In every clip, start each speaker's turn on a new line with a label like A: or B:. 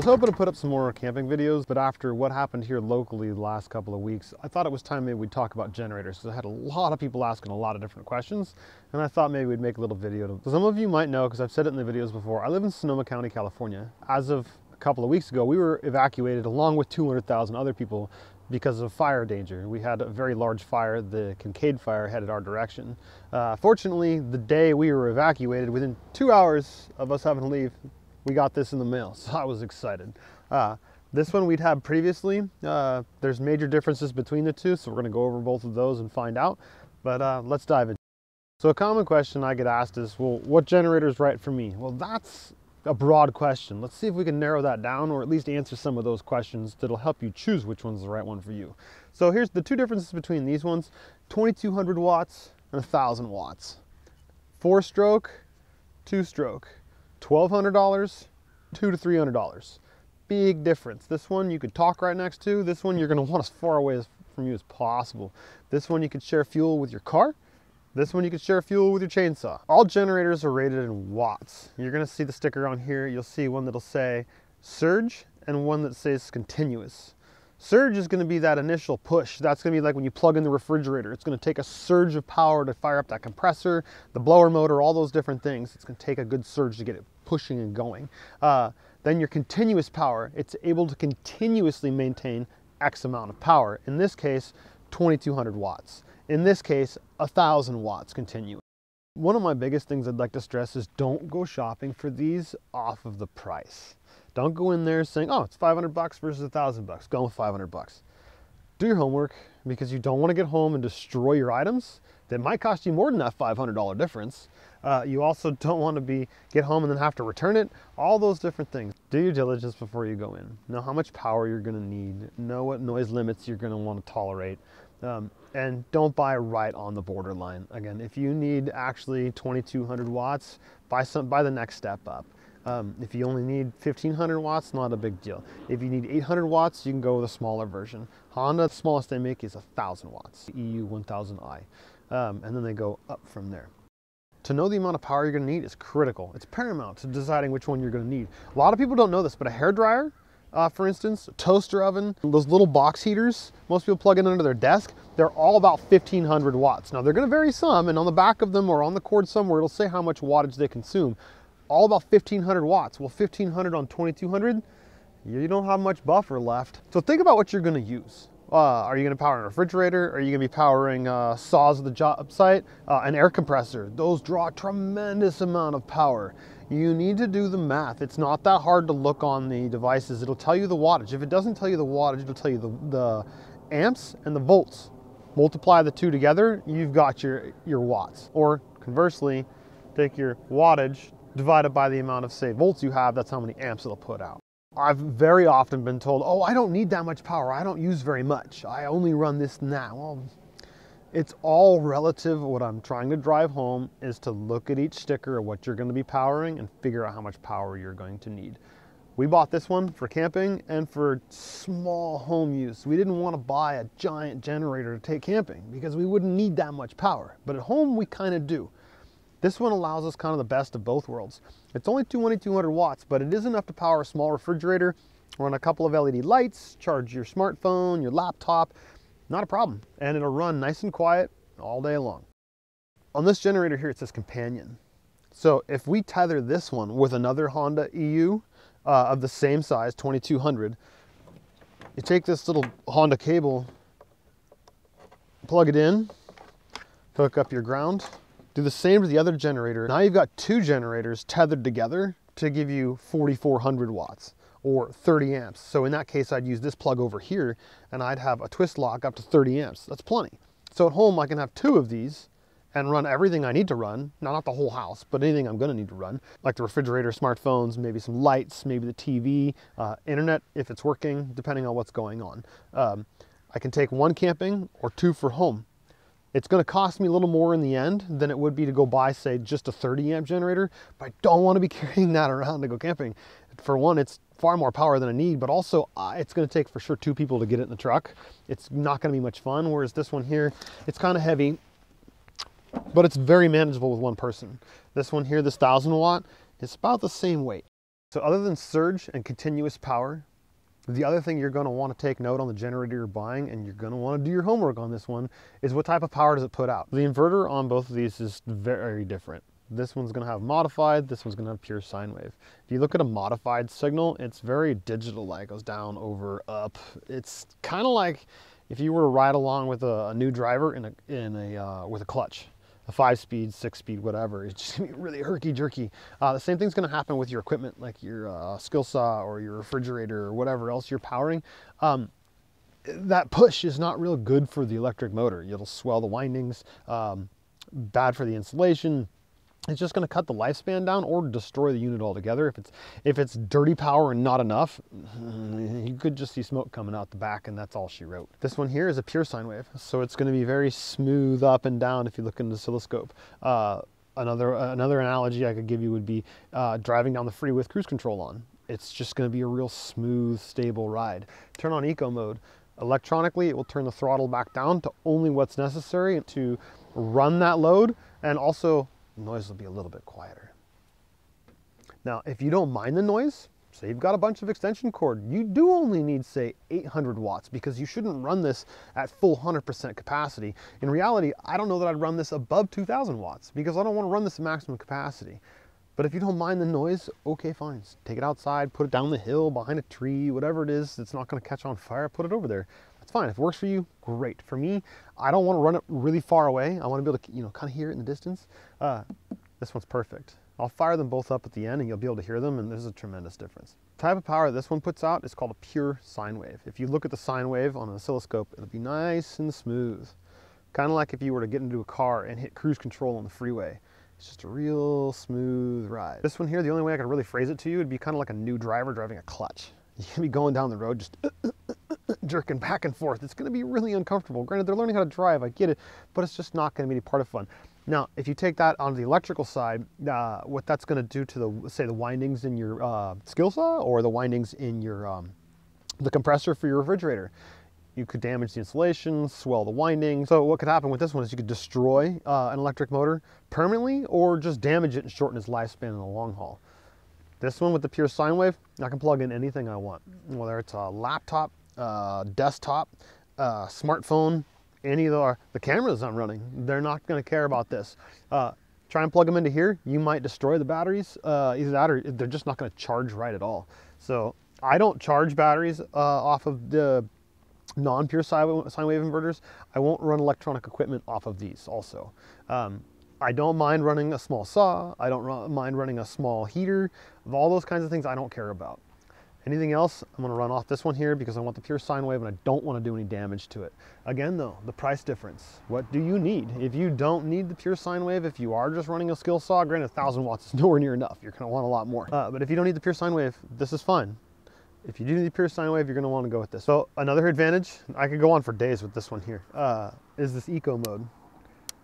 A: was hoping to put up some more camping videos, but after what happened here locally the last couple of weeks, I thought it was time maybe we'd talk about generators, because I had a lot of people asking a lot of different questions, and I thought maybe we'd make a little video. Some of you might know, because I've said it in the videos before, I live in Sonoma County, California. As of a couple of weeks ago, we were evacuated along with 200,000 other people because of fire danger. We had a very large fire, the Kincaid fire, headed our direction. Fortunately, the day we were evacuated, within 2 hours of us having to leave, we got this in the mail, so I was excited. This one we'd had previously. There's major differences between the two, so we're gonna go over both of those and find out, but let's dive in. So a common question I get asked is, well, what generator is right for me? Well, that's a broad question. Let's see if we can narrow that down, or at least answer some of those questions that'll help you choose which one's the right one for you. So here's the two differences between these ones: 2200 watts and 1000 watts. 4-stroke, 2-stroke. $1,200, $200 to $300. Big difference. This one you could talk right next to. This one you're going to want as far away from you as possible. This one you could share fuel with your car. This one you could share fuel with your chainsaw. All generators are rated in watts. You're going to see the sticker on here. You'll see one that'll say surge and one that says continuous. Surge is going to be that initial push. That's going to be like when you plug in the refrigerator. It's going to take a surge of power to fire up that compressor, the blower motor, all those different things. It's going to take a good surge to get it pushing and going. Then your continuous power, it's able to continuously maintain X amount of power. In this case, 2200 watts. In this case, 1000 watts continuous. One of my biggest things I'd like to stress is don't go shopping for these off of the price. Don't go in there saying, oh, it's 500 bucks versus 1,000 bucks. Go with 500 bucks. Do your homework, because you don't want to get home and destroy your items that might cost you more than that $500 difference. You also don't want to get home and then have to return it. All those different things. Do your diligence before you go in. Know how much power you're going to need. Know what noise limits you're going to want to tolerate. And don't buy right on the borderline. Again, if you need actually 2200 watts, buy the next step up. If you only need 1500 watts, not a big deal. If you need 800 watts, you can go with a smaller version. Honda, the smallest they make is 1000 watts, EU 1000i. And then they go up from there. To know the amount of power you're going to need is critical. It's paramount to deciding which one you're going to need. A lot of people don't know this, but a hairdryer, for instance, a toaster oven, those little box heaters, most people plug in under their desk, they're all about 1500 watts. Now they're going to vary some, and on the back of them or on the cord somewhere, it'll say how much wattage they consume. All about 1500 watts. Well, 1500 on 2200, you don't have much buffer left. So think about what you're going to use. Are you going to power a refrigerator? Are you going to be powering saws at the job site? An air compressor. Those draw a tremendous amount of power. You need to do the math. It's not that hard to look on the devices. It'll tell you the wattage. If it doesn't tell you the wattage, it'll tell you the amps and the volts. Multiply the two together, you've got your watts. Or conversely, take your wattage divided by the amount of, say, volts you have, that's how many amps it'll put out. I've very often been told, oh, I don't need that much power. I don't use very much. I only run this now. Well, it's all relative. What I'm trying to drive home is to look at each sticker of what you're going to be powering and figure out how much power you're going to need. We bought this one for camping and for small home use. We didn't want to buy a giant generator to take camping because we wouldn't need that much power. But at home, we kind of do. This one allows us kind of the best of both worlds. It's only 2200 watts, but it is enough to power a small refrigerator, run a couple of LED lights, charge your smartphone, your laptop, not a problem. And it'll run nice and quiet all day long. On this generator here, it says companion. So if we tether this one with another Honda EU of the same size, 2200, you take this little Honda cable, plug it in, hook up your ground, do the same to the other generator. Now you've got two generators tethered together to give you 4400 watts or 30 amps. So in that case, I'd use this plug over here and I'd have a twist lock up to 30 amps. That's plenty. So at home, I can have two of these and run everything I need to run. Now, not the whole house, but anything I'm gonna need to run, like the refrigerator, smartphones, maybe some lights, maybe the TV, internet, if it's working, depending on what's going on. I can take one camping or two for home. It's going to cost me a little more in the end than it would be to go buy, say, just a 30 amp generator, but I don't want to be carrying that around to go camping. For one, it's far more power than I need, but also it's going to take for sure two people to get it in the truck. It's not going to be much fun, whereas this one here, it's kind of heavy, but it's very manageable with one person. This one here, this 1000 watt, it's about the same weight. So other than surge and continuous power, the other thing you're going to want to take note on the generator you're buying, and you're going to want to do your homework on this one, is what type of power does it put out. The inverter on both of these is very different. This one's going to have modified, this one's going to have pure sine wave. If you look at a modified signal, it's very digital-like. It goes down, over, up. It's kind of like if you were to ride along with a new driver with a clutch. A 5-speed, 6-speed, whatever. It's just gonna be really herky-jerky. The same thing's gonna happen with your equipment, like your skill saw or your refrigerator or whatever else you're powering. That push is not real good for the electric motor. It'll swell the windings, bad for the insulation. It's just going to cut the lifespan down or destroy the unit altogether. If it's dirty power and not enough, you could just see smoke coming out the back, and that's all she wrote. This one here is a pure sine wave, so it's going to be very smooth up and down if you look in the oscilloscope. Another analogy I could give you would be driving down the freeway with cruise control on. It's just going to be a real smooth, stable ride. Turn on eco mode. Electronically, it will turn the throttle back down to only what's necessary to run that load, and also noise will be a little bit quieter. Now, if you don't mind the noise, say you've got a bunch of extension cord, you do only need, say, 800 watts, because you shouldn't run this at full 100% capacity. In reality, I don't know that I'd run this above 2000 watts because I don't want to run this at maximum capacity. But if you don't mind the noise, okay, fine. Take it outside, put it down the hill, behind a tree, whatever it is that's not going to catch on fire, put it over there. That's fine. If it works for you, great. For me, I don't want to run it really far away. I want to be able to, kind of hear it in the distance. This one's perfect. I'll fire them both up at the end and you'll be able to hear them, and there's a tremendous difference. The type of power this one puts out is called a pure sine wave. If you look at the sine wave on an oscilloscope, it'll be nice and smooth. Kind of like if you were to get into a car and hit cruise control on the freeway. It's just a real smooth ride. This one here, the only way I could really phrase it to you would be kind of like a new driver driving a clutch. You can be going down the road just jerking back and forth. It's going to be really uncomfortable. Granted, they're learning how to drive, I get it, but it's just not going to be any part of fun. Now, if you take that on the electrical side, what that's going to do to say the windings in your skill saw or the windings in your the compressor for your refrigerator, you could damage the insulation, swell the windings. So what could happen with this one is you could destroy an electric motor permanently or just damage it and shorten its lifespan in the long haul. This one with the pure sine wave, I can plug in anything I want, whether it's a laptop, desktop, smartphone, any of the cameras I'm running. They're not going to care about this. Try and plug them into here, you might destroy the batteries. Either that or they're just not going to charge right at all. So I don't charge batteries off of the non-pure sine wave inverters. I won't run electronic equipment off of these also. I don't mind running a small saw. I don't mind running a small heater. All those kinds of things I don't care about. Anything else, I'm going to run off this one here because I want the pure sine wave and I don't want to do any damage to it. Again though, the price difference. What do you need? If you don't need the pure sine wave, if you are just running a skill saw, granted 1000 watts is nowhere near enough. You're going to want a lot more. But if you don't need the pure sine wave, this is fine. If you do need the pure sine wave, you're going to want to go with this. So another advantage, I could go on for days with this one here, is this eco mode.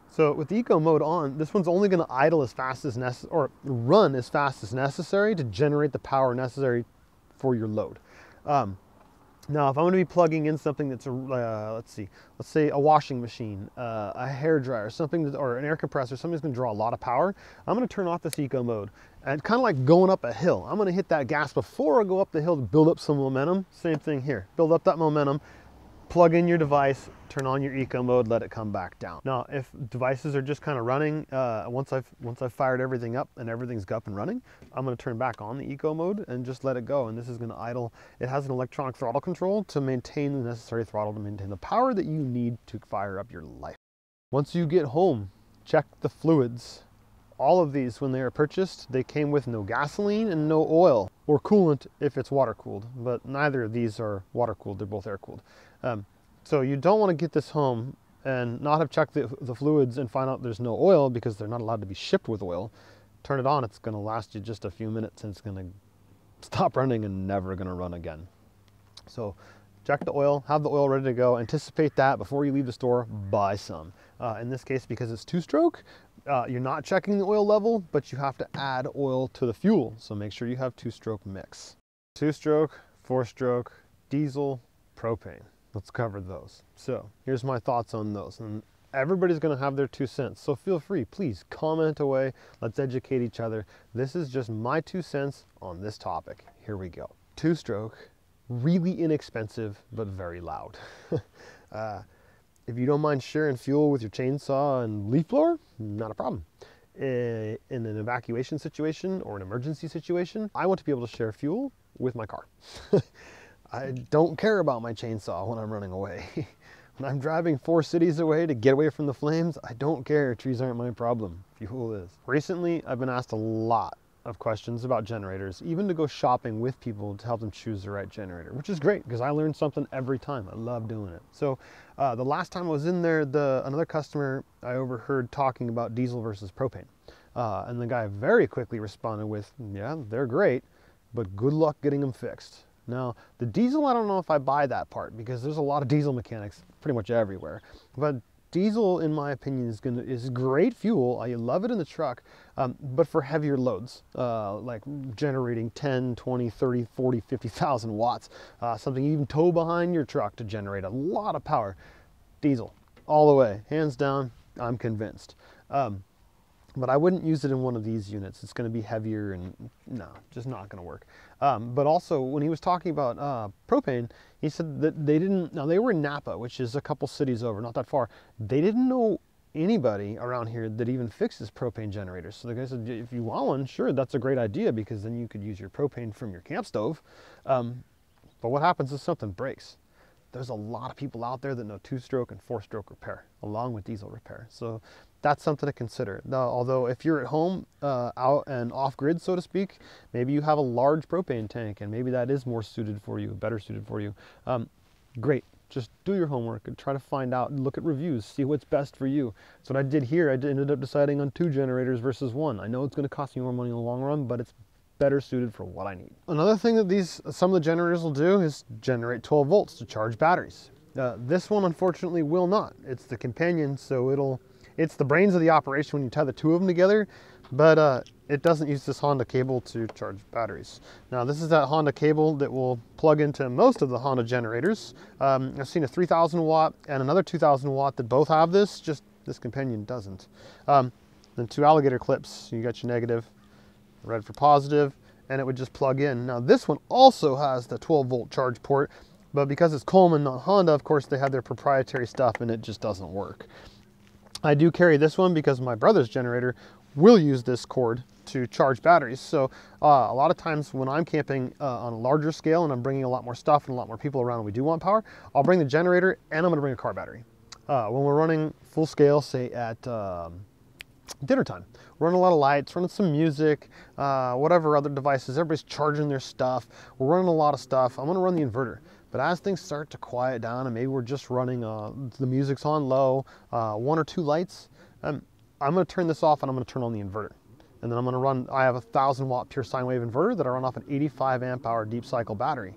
A: So with the eco mode on, this one's only going to idle as fast as necessary, or run as fast as necessary to generate the power necessary for your load. Now, if I'm going to be plugging in something that's let's say a washing machine, a hair dryer, or an air compressor, something that's going to draw a lot of power, I'm going to turn off this eco mode. And kind of like going up a hill, I'm going to hit that gas before I go up the hill to build up some momentum. Same thing here. Build up that momentum. Plug in your device, turn on your eco mode, let it come back down. Now, if devices are just kind of running, once I've fired everything up and everything's up and running, I'm going to turn back on the eco mode and just let it go. And this is going to idle. It has an electronic throttle control to maintain the necessary throttle to maintain the power that you need to fire up your life. Once you get home, check the fluids. All of these, when they are purchased, they came with no gasoline and no oil or coolant if it's water cooled, but neither of these are water cooled, they're both air cooled. So you don't want to get this home and not have checked the fluids and find out there's no oil because they're not allowed to be shipped with oil. Turn it on, it's going to last you just a few minutes and it's going to stop running and never going to run again. So check the oil, have the oil ready to go, anticipate that before you leave the store, buy some. In this case, because it's two-stroke, you're not checking the oil level, but you have to add oil to the fuel. So make sure you have two-stroke mix. Two-stroke, four-stroke, diesel, propane. Let's cover those. So here's my thoughts on those. And Everybody's going to have their 2 cents. So feel free, please comment away. Let's educate each other. This is just my 2 cents on this topic. Here we go. 2-stroke, really inexpensive, but very loud. If you don't mind sharing fuel with your chainsaw and leaf blower, not a problem. In an evacuation situation or an emergency situation, I want to be able to share fuel with my car. I don't care about my chainsaw when I'm running away. When I'm driving 4 cities away to get away from the flames, I don't care. Trees aren't my problem. Fuel is. Recently, I've been asked a lot of questions about generators, even to go shopping with people to help them choose the right generator, which is great because I learn something every time. I love doing it. So the last time I was in there, another customer I overheard talking about diesel versus propane. And the guy very quickly responded with, yeah, they're great, but good luck getting them fixed. Now, the diesel, I don't know if I buy that part because there's a lot of diesel mechanics pretty much everywhere. But diesel, in my opinion, is great fuel. I love it in the truck, but for heavier loads, like generating 10, 20, 30, 40, 50,000 watts, something you even tow behind your truck to generate a lot of power. Diesel, all the way, hands down, I'm convinced. But I wouldn't use it in one of these units. It's going to be heavier and no, just not going to work. But also when he was talking about propane, he said that they didn't, now they were in Napa, which is a couple cities over, not that far. They didn't know anybody around here that even fixes propane generators. So the guy said, if you want one, sure, that's a great idea because then you could use your propane from your camp stove. But what happens if something breaks? There's a lot of people out there that know 2-stroke and 4-stroke repair, along with diesel repair. So that's something to consider. Now, although if you're at home, out and off grid, so to speak, maybe you have a large propane tank and maybe that is more suited for you, better suited for you. Great. Just do your homework and try to find out and look at reviews, see what's best for you. That's what I did here. I ended up deciding on 2 generators versus 1. I know it's going to cost me more money in the long run, but it's better suited for what I need. Another thing that some of the generators will do is generate 12 volts to charge batteries. This one unfortunately will not. It's the companion, so it's the brains of the operation when you tie the 2 of them together, but it doesn't use this Honda cable to charge batteries. Now this is that Honda cable that will plug into most of the Honda generators. I've seen a 3,000 watt and another 2,000 watt that both have this, just this companion doesn't. Then 2 alligator clips, you got your negative, red for positive, and it would just plug in. Now this one also has the 12 volt charge port, but because it's Coleman, not Honda, of course they have their proprietary stuff and it just doesn't work. I do carry this one because my brother's generator will use this cord to charge batteries. So a lot of times when I'm camping on a larger scale and I'm bringing a lot more stuff and a lot more people around and we do want power, I'll bring the generator and I'm gonna bring a car battery. When we're running full scale, say at dinner time, running a lot of lights, running some music, whatever other devices, everybody's charging their stuff, we're running a lot of stuff, I'm gonna run the inverter. But as things start to quiet down and maybe we're just running, the music's on low, 1 or 2 lights, I'm gonna turn this off and I'm gonna turn on the inverter. And then I'm gonna run, I have a 1,000 watt pure sine wave inverter that I run off an 85 amp hour deep cycle battery.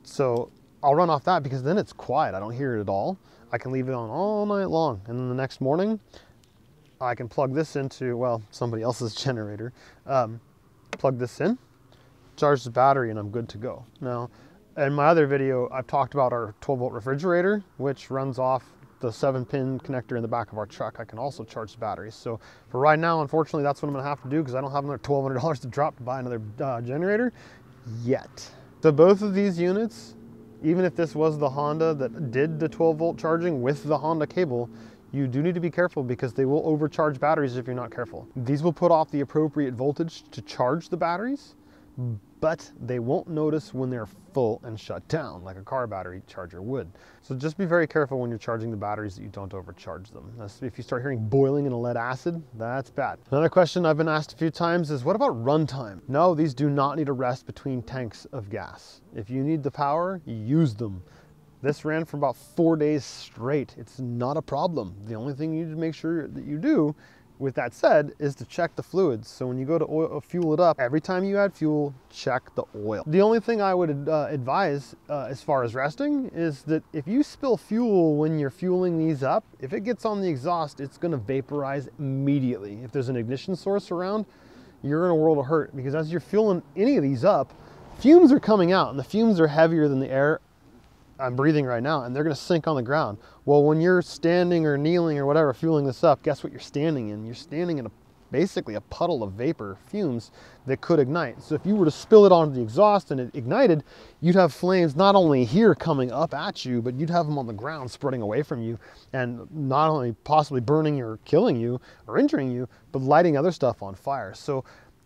A: So I'll run off that because then it's quiet, I don't hear it at all. I can leave it on all night long. And then the next morning, I can plug this into, well, somebody else's generator, plug this in, charge the battery, and I'm good to go. Now, in my other video, I've talked about our 12 volt refrigerator, which runs off the 7-pin connector in the back of our truck. I can also charge the batteries. So for right now, unfortunately, that's what I'm gonna have to do because I don't have another $1,200 to drop to buy another generator yet. So both of these units, even if this was the Honda that did the 12 volt charging with the Honda cable, you do need to be careful because they will overcharge batteries if you're not careful. These will put off the appropriate voltage to charge the batteries, but they won't notice when they're full and shut down like a car battery charger would. So just be very careful when you're charging the batteries that you don't overcharge them. If you start hearing boiling in a lead acid, that's bad. Another question I've been asked a few times is, what about runtime? No, these do not need a rest between tanks of gas. If you need the power, use them. This ran for about 4 days straight. It's not a problem. The only thing you need to make sure that you do, with that said, is to check the fluids. So when you go to fuel it up, every time you add fuel, check the oil. The only thing I would advise as far as resting is that if you spill fuel when you're fueling these up, if it gets on the exhaust, it's gonna vaporize immediately. If there's an ignition source around, you're in a world of hurt because as you're fueling any of these up, fumes are coming out and the fumes are heavier than the air I'm breathing right now, and they're gonna sink on the ground. Well, when you're standing or kneeling or whatever, fueling this up, guess what you're standing in? You're standing in basically a puddle of vapor, fumes that could ignite. So if you were to spill it onto the exhaust and it ignited, you'd have flames not only here coming up at you, but you'd have them on the ground spreading away from you, and not only possibly burning or killing you or injuring you, but lighting other stuff on fire. So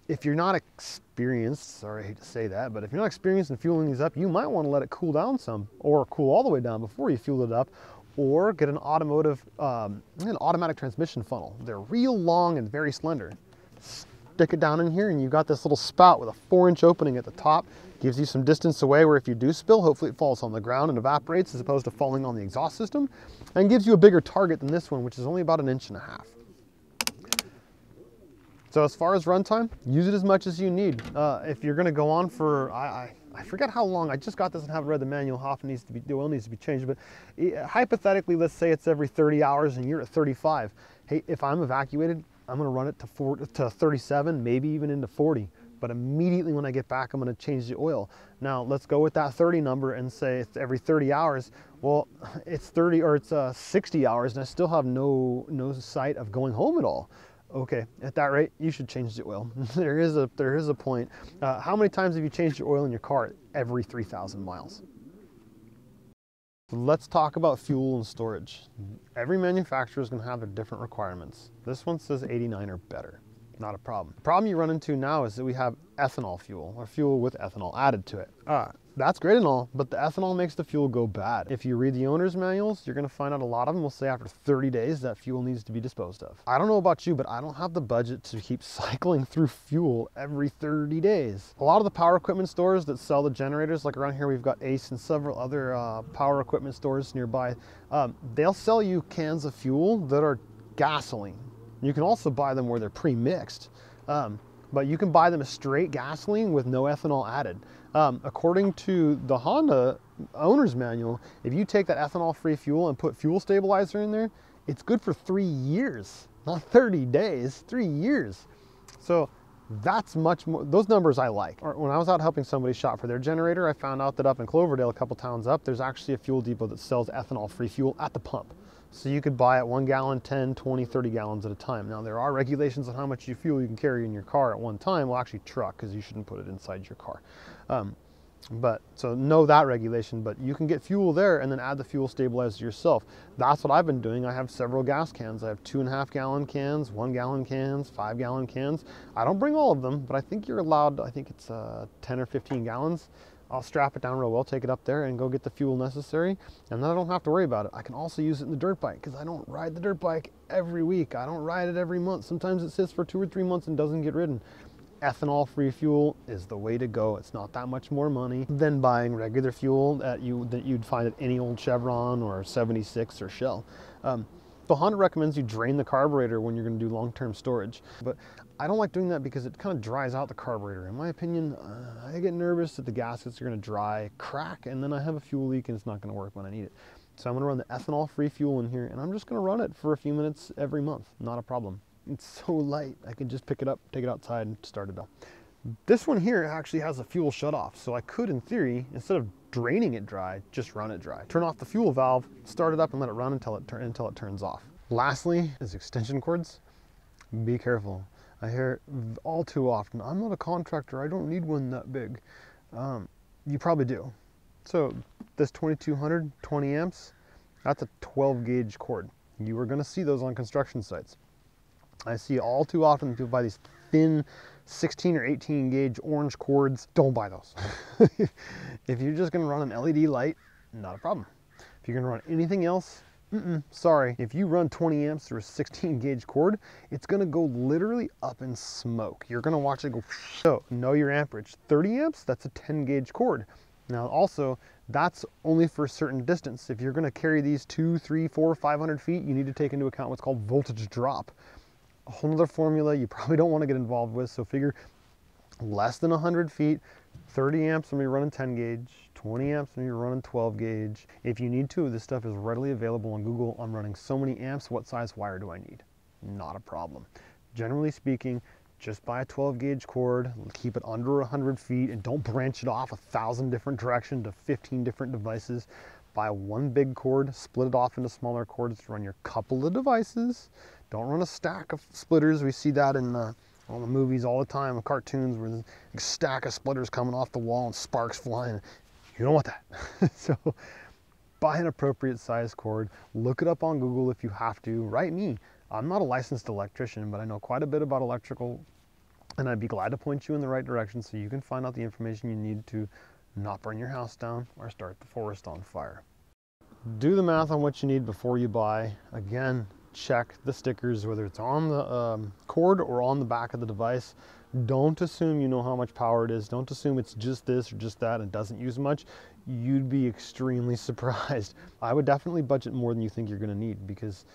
A: if you're not experienced, sorry, I hate to say that, but if you're not experienced in fueling these up, you might want to let it cool down some, or cool all the way down before you fuel it up, or get an automatic transmission funnel. They're real long and very slender. Stick it down in here, and you've got this little spout with a 4-inch opening at the top. Gives you some distance away where if you do spill, hopefully it falls on the ground and evaporates as opposed to falling on the exhaust system, and gives you a bigger target than this one, which is only about 1.5 inches. So as far as runtime, use it as much as you need. If you're gonna go on for, I forget how long, I just got this and haven't read the manual, how often the oil needs to be changed, but hypothetically, let's say it's every 30 hours and you're at 35. Hey, if I'm evacuated, I'm gonna run it to 37, maybe even into 40. But immediately when I get back, I'm gonna change the oil. Now, let's go with that 30 number and say it's every 30 hours. Well, it's 60 hours and I still have no sight of going home at all. Okay, at that rate, you should change the oil. There is a point. How many times have you changed your oil in your car? Every 3,000 miles. So let's talk about fuel and storage. Every manufacturer is going to have their different requirements. This one says 89 or better. Not a problem. The problem you run into now is that we have ethanol fuel, or fuel with ethanol added to it. That's great and all, but the ethanol makes the fuel go bad. If you read the owner's manuals, you're gonna find out a lot of them will say after 30 days that fuel needs to be disposed of. I don't know about you, but I don't have the budget to keep cycling through fuel every 30 days. A lot of the power equipment stores that sell the generators, like around here we've got Ace and several other power equipment stores nearby, they'll sell you cans of fuel that are gasoline. You can also buy them where they're pre-mixed, but you can buy them as straight gasoline with no ethanol added. According to the Honda owner's manual, if you take that ethanol-free fuel and put fuel stabilizer in there, it's good for 3 years, not 30 days, 3 years. So that's much more, those numbers I like. When I was out helping somebody shop for their generator, I found out that up in Cloverdale, a couple towns up, there's actually a fuel depot that sells ethanol-free fuel at the pump. So you could buy it 1 gallon, 10, 20, 30 gallons at a time. Now there are regulations on how much fuel you can carry in your car at one time. Well, actually truck, because you shouldn't put it inside your car. So know that regulation, but you can get fuel there and then add the fuel stabilizer yourself. That's what I've been doing. I have several gas cans. I have 2.5 gallon cans, 1 gallon cans, 5 gallon cans. I don't bring all of them, but I think you're allowed, I think it's 10 or 15 gallons. I'll strap it down real well, take it up there and go get the fuel necessary, and then I don't have to worry about it. I can also use it in the dirt bike because I don't ride the dirt bike every week. I don't ride it every month. Sometimes it sits for 2 or 3 months and doesn't get ridden. Ethanol-free fuel is the way to go. It's not that much more money than buying regular fuel that you'd find at any old Chevron or 76 or Shell. So Honda recommends you drain the carburetor when you're going to do long-term storage, but I don't like doing that because it kind of dries out the carburetor. In my opinion, I get nervous that the gaskets are going to dry, crack, and then I have a fuel leak and it's not going to work when I need it. So I'm going to run the ethanol-free fuel in here, and I'm just going to run it for a few minutes every month. Not a problem. It's so light, I can just pick it up, take it outside, and start it up. This one here actually has a fuel shutoff, so I could, in theory, instead of draining it dry, just run it dry. Turn off the fuel valve, start it up, and let it run until it turns off. Lastly is extension cords. Be careful. I hear it all too often, I'm not a contractor, I don't need one that big. You probably do. So this 2200, 20 amps, that's a 12 gauge cord. You are gonna see those on construction sites. I see all too often people buy these thin 16 or 18 gauge orange cords. Don't buy those. If you're just gonna run an LED light, not a problem. If you're gonna run anything else, sorry. If you run 20 amps through a 16 gauge cord, it's gonna go literally up in smoke. You're gonna watch it go. So know your amperage. 30 amps, that's a 10 gauge cord. Now also, that's only for a certain distance. If you're gonna carry these 2, 3, 4, 500 feet, you need to take into account what's called voltage drop. A whole other formula you probably don't want to get involved with, so figure less than 100 feet, 30 amps when you're running 10 gauge, 20 amps when you're running 12 gauge. If you need to, this stuff is readily available on Google. I'm running so many amps, what size wire do I need? Not a problem. Generally speaking, just buy a 12 gauge cord, keep it under 100 feet, and don't branch it off 1,000 different directions to 15 different devices. buy one big cord, split it off into smaller cords to run your couple of devices. Don't run a stack of splitters. We see that in all the movies all the time, cartoons, where there's a stack of splitters coming off the wall and sparks flying. You don't want that. So buy an appropriate size cord. Look it up on Google if you have to. Write me. I'm not a licensed electrician, but I know quite a bit about electrical, and I'd be glad to point you in the right direction so you can find out the information you need to not burn your house down or start the forest on fire. Do the math on what you need before you buy. Again, check the stickers, whether it's on the cord or on the back of the device. Don't assume you know how much power it is. Don't assume it's just this or just that and doesn't use much. You'd be extremely surprised. I would definitely budget more than you think you're going to need, because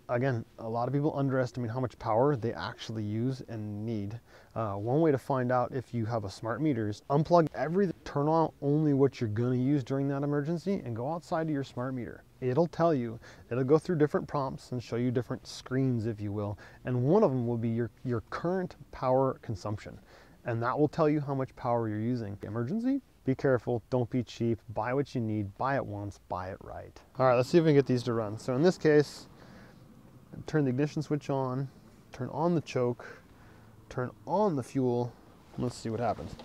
A: again, a lot of people underestimate how much power they actually use and need. One way to find out if you have a smart meter is unplug everything, turn on only what you're going to use during that emergency, and go outside to your smart meter. It'll tell you, it'll go through different prompts and show you different screens, if you will, and one of them will be your current power consumption, and that will tell you how much power you're using. Emergency? Be careful, don't be cheap, buy what you need, buy it once, buy it right. All right, let's see if we can get these to run. So in this case, turn the ignition switch on, turn on the choke, turn on the fuel, and let's see what happens.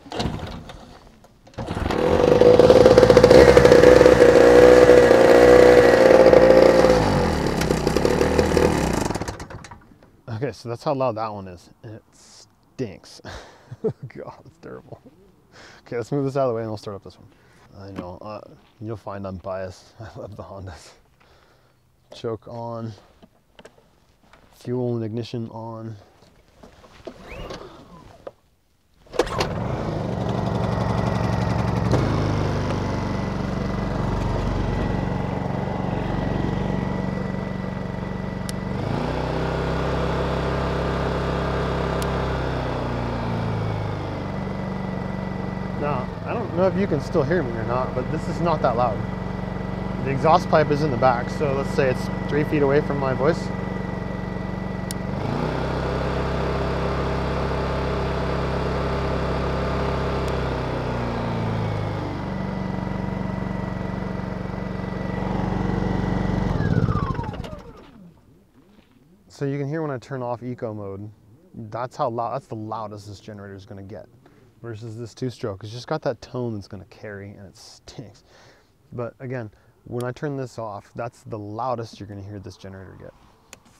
A: Okay, so that's how loud that one is, and it stinks. God, it's terrible. Okay, let's move this out of the way and we'll start up this one. I know, you'll find I'm biased. I love the Hondas. Choke on. Fuel and ignition on. Now, I don't know if you can still hear me or not, but this is not that loud. The exhaust pipe is in the back, so let's say it's 3 feet away from my voice. So you can hear when I turn off eco mode, that's how loud, that's the loudest this generator is going to get. Versus this two-stroke, it's just got that tone that's going to carry, and it stinks. But again, when I turn this off, that's the loudest you're going to hear this generator get.